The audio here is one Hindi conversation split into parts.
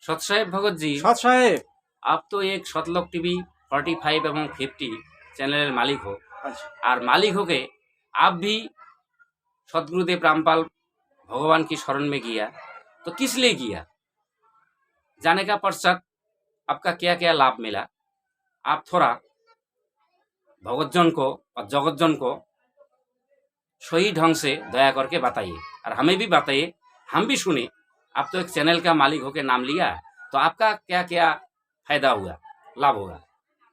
सत साहेब भगत जी, सत साहेब। आप तो एक सतलोक टीवी 45 एवं 50 चैनल मालिक हो। अच्छा। और मालिक होके आप भी सतगुरुदेव रामपाल भगवान की शरण में गया, तो किस लिए गया? जाने का पश्चात आपका क्या क्या लाभ मिला? आप थोड़ा भगतजन को और जगतजन को सही ढंग से दया करके बताइए और हमें भी बताइए, हम भी सुने। आप तो एक चैनल का मालिक होके नाम लिया, तो आपका क्या क्या फायदा हुआ, लाभ होगा,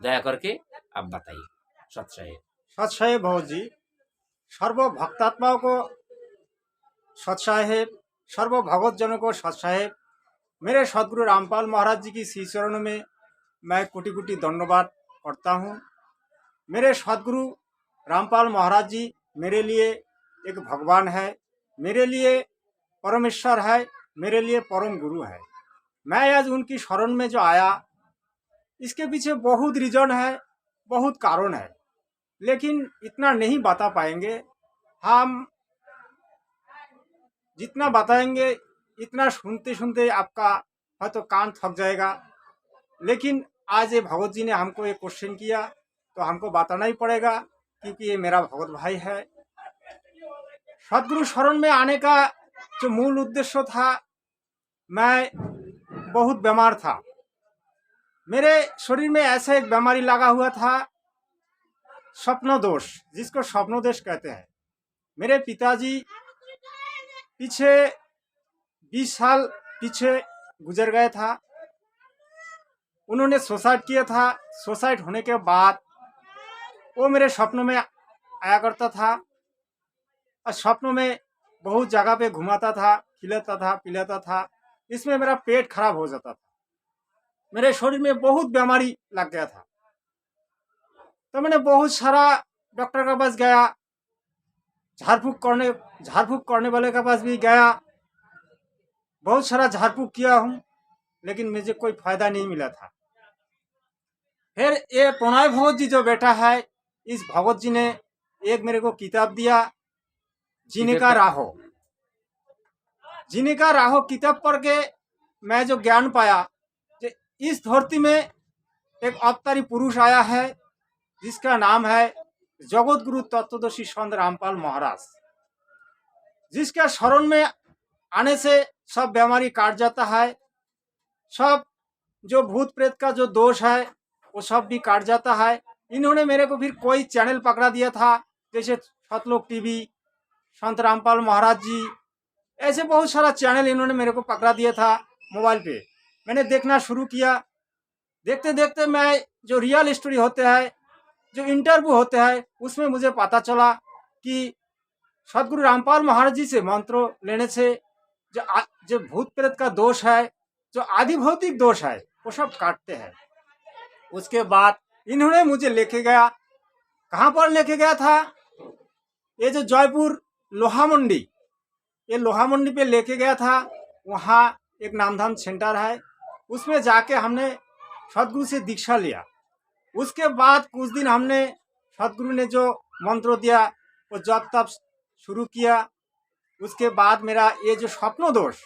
दया करके आप बताइए। सत साहेब। सत साहेब भगत जी, सर्व भक्तात्माओं को सत साहेब, सर्व भगत जनों को सत साहेब। मेरे सदगुरु रामपाल महाराज जी की श्री चरणों में मैं कोटि कोटि धन्यवाद करता हूँ। मेरे सदगुरु रामपाल महाराज जी मेरे लिए एक भगवान है, मेरे लिए परमेश्वर है, मेरे लिए परम गुरु है। मैं आज उनकी शरण में जो आया, इसके पीछे बहुत रीजन है, बहुत कारण है, लेकिन इतना नहीं बता पाएंगे हम। जितना बताएंगे इतना सुनते सुनते आपका हयतो कान थक जाएगा। लेकिन आज ये भगत जी ने हमको एक क्वेश्चन किया तो हमको बताना ही पड़ेगा, क्योंकि ये मेरा भगत भाई है। सदगुरु शरण में आने का जो मूल उद्देश्य था, मैं बहुत बीमार था। मेरे शरीर में ऐसा एक बीमारी लगा हुआ था, स्वप्न दोष, जिसको स्वप्न दोष कहते हैं। मेरे पिताजी पीछे 20 साल पीछे गुजर गए था। उन्होंने सुसाइड किया था। सुसाइड होने के बाद वो मेरे स्वप्नों में आया करता था और स्वप्नों में बहुत जगह पे घुमाता था, खिलाता था, पिलाता था। इसमें मेरा पेट खराब हो जाता था, मेरे शरीर में बहुत बीमारी लग गया था। तो मैंने बहुत सारा डॉक्टर के पास गया, झाड़ फूक करने वाले के पास भी गया, बहुत सारा झाड़ फूक किया हूँ, लेकिन मुझे कोई फायदा नहीं मिला था। फिर ये प्रणय भगत जी जो बेटा है, इस भगत जी ने एक मेरे को किताब दिया, जीने का राहो। जीने का राहो किताब पढ़ के मैं जो ज्ञान पाया कि इस धरती में एक अवतारी पुरुष आया है, जिसका नाम है जगत गुरु तत्वदर्शी संत रामपाल महाराज, जिसका शरण में आने से सब बीमारी काट जाता है, सब जो भूत प्रेत का जो दोष है वो सब भी काट जाता है। इन्होंने मेरे को फिर कोई चैनल पकड़ा दिया था, जैसे सतलोक टीवी, संत रामपाल महाराज जी, ऐसे बहुत सारा चैनल इन्होंने मेरे को पकड़ा दिया था मोबाइल पे। मैंने देखना शुरू किया। देखते देखते मैं जो रियल स्टोरी होते हैं, जो इंटरव्यू होते हैं, उसमें मुझे पता चला कि सदगुरु रामपाल महाराज जी से मंत्र लेने से जो भूत प्रेत का दोष है, जो आदि भौतिक दोष है, वो सब काटते हैं। उसके बाद इन्होंने मुझे लेके गया। कहाँ पर लेके गया था? ये जो जयपुर लोहा मंडी, ये लोहा मंडी पे लेके गया था। वहाँ एक नामधाम सेंटर है, उसमें जाके हमने सदगुरु से दीक्षा लिया। उसके बाद कुछ दिन हमने सदगुरु ने जो मंत्र दिया वो जप तप शुरू किया। उसके बाद मेरा ये जो स्वप्न दोष,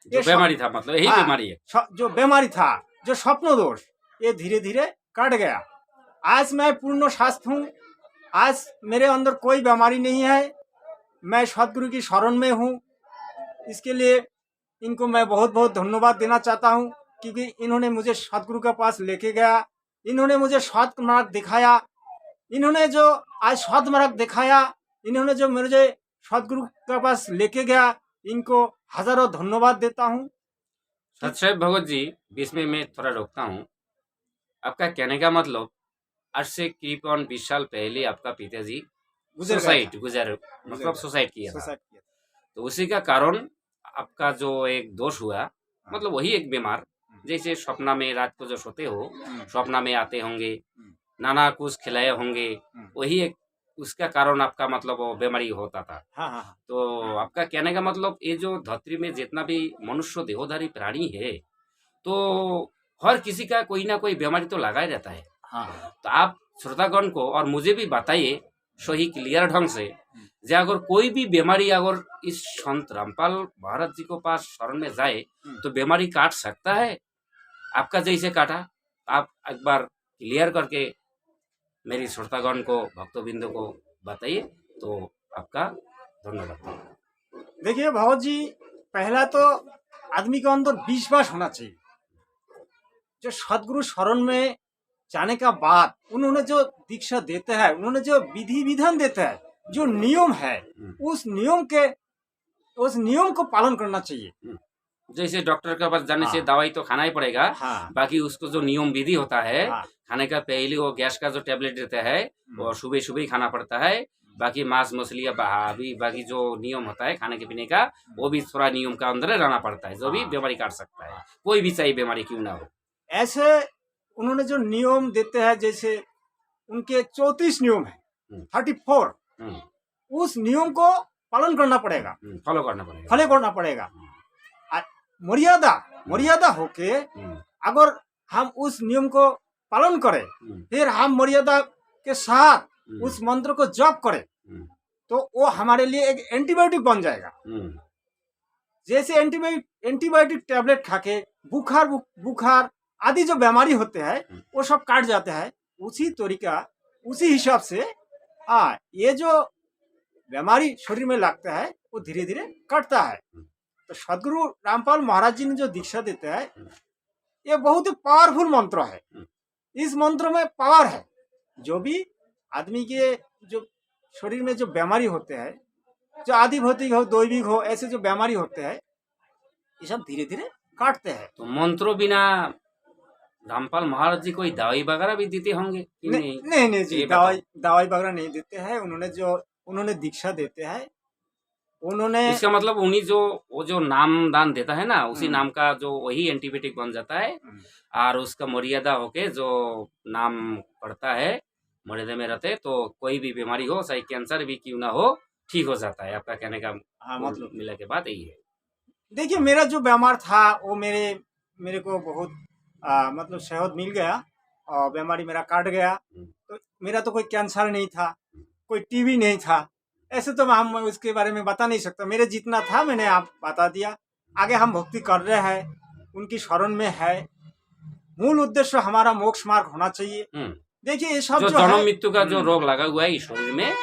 जो बीमारी था, मतलब यही बीमारी है, जो बीमारी था, जो स्वप्न दोष, ये धीरे धीरे कट गया। आज मैं पूर्ण स्वस्थ हूँ। आज मेरे अंदर कोई बीमारी नहीं है। मैं सदगुरु की शरण में हूँ। इसके लिए इनको मैं बहुत बहुत धन्यवाद देना चाहता हूँ, क्योंकि इन्होंने मुझे सदगुरु के पास लेके गया, इन्होंने मुझे सत मार्ग दिखाया, इन्होंने जो आज सत मार्ग दिखाया, इन्होंने जो मुझे सदगुरु के पास लेके गया, इनको हजारों धन्यवाद देता हूँ। सत साहेब भगत जी, बीच में मैं थोड़ा रोकता हूँ। आपका कहने का मतलब आज से करीबन 20 साल पहले आपका पिताजी सुसाइड किया था। तो उसी का कारण आपका जो एक दोष हुआ, मतलब वही एक बीमार, जैसे सपना में रात को जो सोते हो, सपना में आते होंगे, नाना कुछ खिलाए होंगे, वही एक उसका कारण आपका मतलब वो बीमारी होता था। हाँ। तो आपका कहने का मतलब ये जो धरती में जितना भी मनुष्य देहोधारी प्राणी है, तो हर किसी का कोई ना कोई बीमारी तो लगा ही रहता है। हाँ। तो आप श्रोतागण को और मुझे भी बताइए, सही क्लियर ढंग से जे अगर कोई भी बीमारी अगर इस संत रामपाल महाराज जी को पास शरण में जाए तो बीमारी काट सकता है। आपका जैसे काटा, आप एक बार क्लियर करके मेरी श्रोतागण को, भक्तबिंदु को बताइए तो आपका धन्यवाद। देखिए भाव जी, पहला तो आदमी के अंदर विश्वास होना चाहिए। जो सदगुरु शरण में जाने का बाद उन्होंने जो दीक्षा देते हैं, उन्होंने जो विधि विधान देते हैं, जो नियम है, उस नियम को पालन करना चाहिए। जैसे डॉक्टर के पास जाने से दवाई तो खाना ही पड़ेगा, बाकी उसको जो नियम विधि होता है, खाने का पहले वो गैस का जो टेबलेट देता है वो सुबह सुबह ही खाना पड़ता है। बाकी मांस मछली या बाकी जो नियम होता है खाने के पीने का, वो भी थोड़ा नियम का अंदर रहना पड़ता है, जो भी बीमारी काट सकता है, कोई भी चाहे बीमारी क्यों ना हो। ऐसे उन्होंने जो नियम देते हैं, जैसे उनके 34 नियम है, 34, उस नियम को पालन करना पड़ेगा, फॉलो करना पड़ेगा। मर्यादा होके अगर हम उस नियम को पालन करें, फिर हम मर्यादा के साथ उस मंत्र को जप करें, तो वो हमारे लिए एक एंटीबायोटिक बन जाएगा। जैसे एंटीबायोटिक टैबलेट खाके बुखार आदि जो बीमारी होते हैं वो सब काट जाते हैं, उसी तरीका, उसी हिसाब से ये जो बीमारी शरीर में लगता है वो धीरे धीरे कटता है। तो सदगुरु रामपाल महाराज जी ने जो दीक्षा देते हैं, ये बहुत ही पावरफुल मंत्र है। इस मंत्र में पावर है। जो भी आदमी के जो शरीर में जो बीमारी होते हैं, जो आदि भौतिक हो, दैविक हो, ऐसे जो बीमारी होते हैं, ये सब धीरे धीरे काटते हैं। तो मंत्रों बिना रामपाल महाराज जी कोई दवाई वगैरह भी देते होंगे कि नहीं जी, दवाई वगैरह नहीं देते हैं। उन्होंने दीक्षा देते हैं। उन्होंने, इसका मतलब उन्हीं वो जो नाम दान देता है ना, उसी नाम का जो वही एंटीबायोटिक बन जाता है, और उसका मर्यादा होके जो नाम पड़ता है, मर्यादा में रहते, तो कोई भी बीमारी हो, चाहे कैंसर भी क्यों ना हो, ठीक हो जाता है। आपका कहने का मतलब मिला के बात यही है। देखिए, मेरा जो बीमार था वो मेरे को बहुत मतलब सेहत मिल गया और बीमारी मेरा काट गया। तो मेरा तो कोई कैंसर नहीं था, कोई टीबी नहीं था, ऐसे तो हम उसके बारे में बता नहीं सकता। मेरे जितना था मैंने आप बता दिया। आगे हम भक्ति कर रहे हैं, उनकी शरण में है। मूल उद्देश्य हमारा मोक्ष मार्ग होना चाहिए। देखिए, ये सब जो जन्म मृत्यु का जो रोग लगा हुआ है इस शरीर में,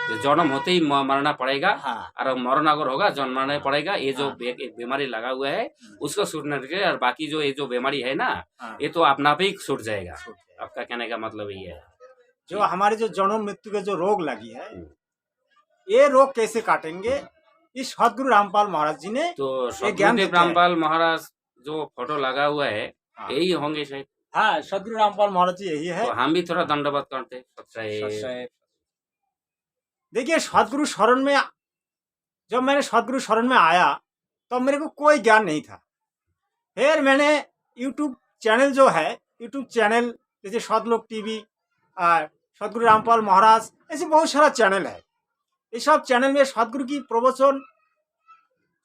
जो जन्म होते ही मरना पड़ेगा, और मरण अगर होगा जन्मना पड़ेगा। ये जो एक बीमारी लगा हुआ है उसको छूटने के, और बाकी जो ये जो बीमारी है ना, ये तो अपना आप ही छूट जाएगा। आपका कहने का मतलब ये है। जो हमारे जो जन्म मृत्यु के जो रोग लगी है, ये रोग कैसे काटेंगे, इस सदगुरु रामपाल महाराज जी ने तो सदगुरु रामपाल महाराज जो फोटो लगा हुआ है यही होंगे शायद। हाँ, सदगुरु रामपाल महाराज जी यही है। तो हम भी थोड़ा दंडवत करते। देखिए, सदगुरु शरण में जब मैंने सदगुरु शरण में आया तो मेरे को कोई ज्ञान नहीं था। फिर मैंने यूट्यूब चैनल जो है, यूट्यूब चैनल जैसे सदलोक टीवी, सदगुरु रामपाल महाराज, ऐसे बहुत सारा चैनल है। ये सब चैनल में सदगुरु की प्रवचन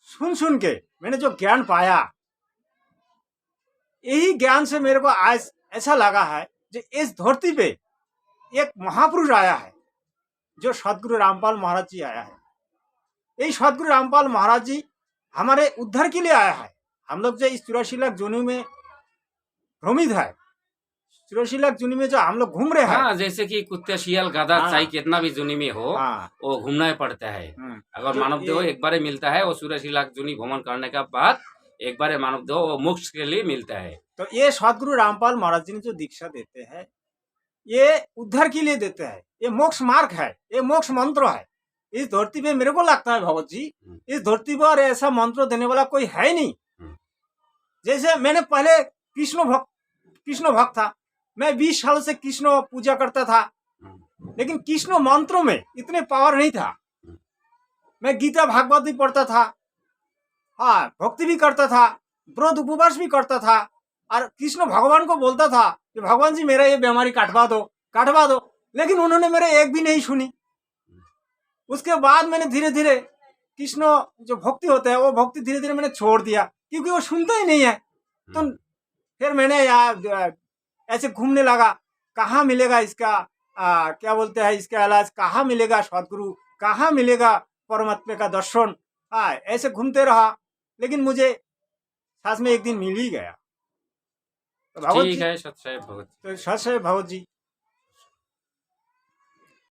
सुन के मैंने जो ज्ञान पाया, यही ज्ञान से मेरे को आज ऐसा लगा है कि इस धरती पे एक महापुरुष आया है, जो सदगुरु रामपाल महाराज जी आया है। यही सदगुरु रामपाल महाराज जी हमारे उद्धार के लिए आया है। हम लोग जो इस 84 लाख जोनी में भ्रमित है, 84 लाख जूनी में जो हम लोग घूम रहे हैं, जैसे कि कुत्ते शियाल गधा चाहे कितना भी जूनी में हो, वो घूमना ही पड़ता है। अगर मानव देह एक बार मिलता है, वो 84 लाख जूनी भ्रमण करने का बाद एक बार मानव देह वो मोक्ष के लिए मिलता है। तो ये सदगुरु रामपाल महाराज जी ने जो दीक्षा देते हैं, ये उद्धार के लिए देते हैं। ये मोक्ष मार्ग है, ये मोक्ष मंत्र है। इस धरती पे मेरे को लगता है भगवत जी, इस धरती पर ऐसा मंत्र देने वाला कोई है नहीं। जैसे मैंने पहले कृष्ण भक्त था, मैं 20 साल से कृष्ण पूजा करता था, लेकिन कृष्ण मंत्रों में इतने पावर नहीं था। मैं गीता भागवत भी पढ़ता था, भक्ति भी करता था, व्रत उपवास भी करता था, और कृष्ण भगवान को बोलता था कि भगवान जी मेरा ये बीमारी काटवा दो, लेकिन उन्होंने मेरे एक भी नहीं सुनी। उसके बाद मैंने धीरे धीरे कृष्ण जो भक्ति होता है, वो भक्ति धीरे धीरे मैंने छोड़ दिया, क्योंकि वो सुनता ही नहीं है। तो फिर मैंने यार ऐसे घूमने लगा, कहाँ मिलेगा इसका क्या बोलते हैं, इसका इलाज कहाँ मिलेगा, सदगुरु कहाँ मिलेगा, परमात्मा का दर्शन। ऐसे घूमते रहा, लेकिन मुझे साथ में एक दिन मिल ही गया। तो भगवत ठीक जी, है, सत श्री भगवत। तो सत श्री भगवत जी